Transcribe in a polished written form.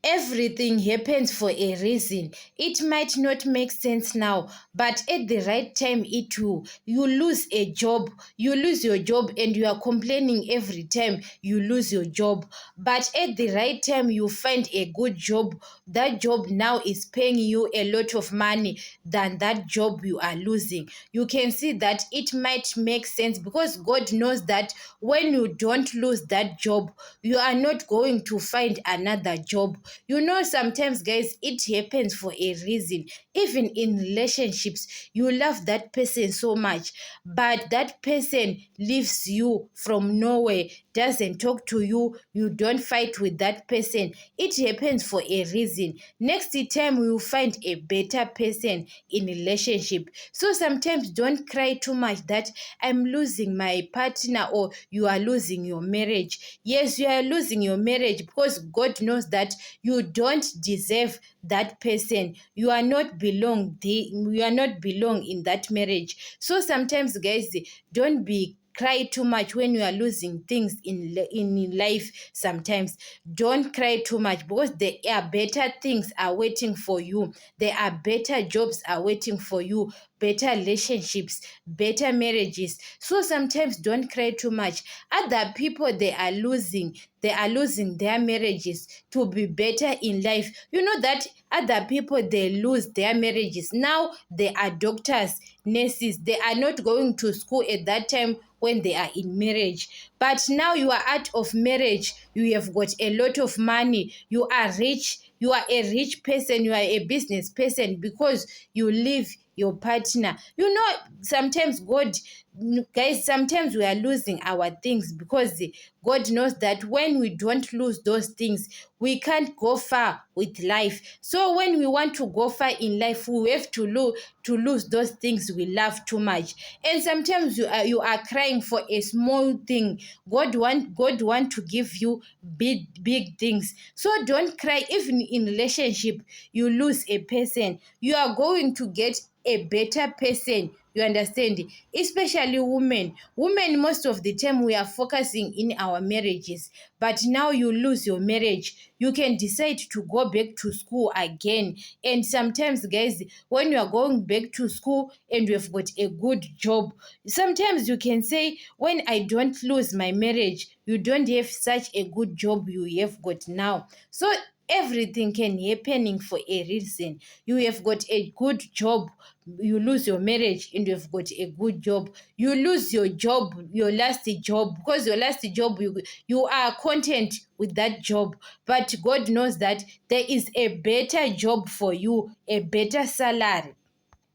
Everything happens for a reason. It might not make sense now, but at the right time it will. You lose a job, you lose your job, and you are complaining every time you lose your job. But at the right time, you find a good job. That job now is paying you a lot of money than that job you are losing. You can see that it might make sense because God knows that when you don't lose that job, you are not going to find another job. Sometimes, guys, it happens for a reason. Even in relationships, you love that person so much, but that person leaves you from nowhere, doesn't talk to you, you don't fight with that person. It happens for a reason. Next time, you will find a better person in relationship. So sometimes don't cry too much that I'm losing my partner or you are losing your marriage. Yes, you are losing your marriage because God knows that you don't deserve that person. You are not belong in that marriage. So sometimes, guys, don't be cry too much when you are losing things in life. Sometimes don't cry too much because there are better things are waiting for you. There are better jobs are waiting for you, better relationships, better marriages. So sometimes don't cry too much. Other people, they are losing their marriages to be better in life. You know that other people, they lose their marriages. Now they are doctors, nurses. They are not going to school at that time when they are in marriage. But now you are out of marriage, you have got a lot of money, you are rich, you are a rich person, you are a business person because you leave your partner. Sometimes guys, sometimes we are losing our things because God knows that when we don't lose those things, we can't go far with life. So when we want to go far in life, we have to lose those things we love too much. And sometimes you are crying for a small thing. God want to give you big things. So don't cry. Even in relationship, you lose a person, you are going to get a better person. You understand? Especially women, most of the time we are focusing in our marriages, but now you lose your marriage, you can decide to go back to school again. And sometimes, guys, when you are going back to school and you have got a good job, sometimes you can say, when I don't lose my marriage, you don't have such a good job you have got now. So everything can happening for a reason. You have got a good job, you lose your marriage, and you have got a good job, you lose your job, your last job, because your last job, you are content with that job, but God knows that there is a better job for you, a better salary.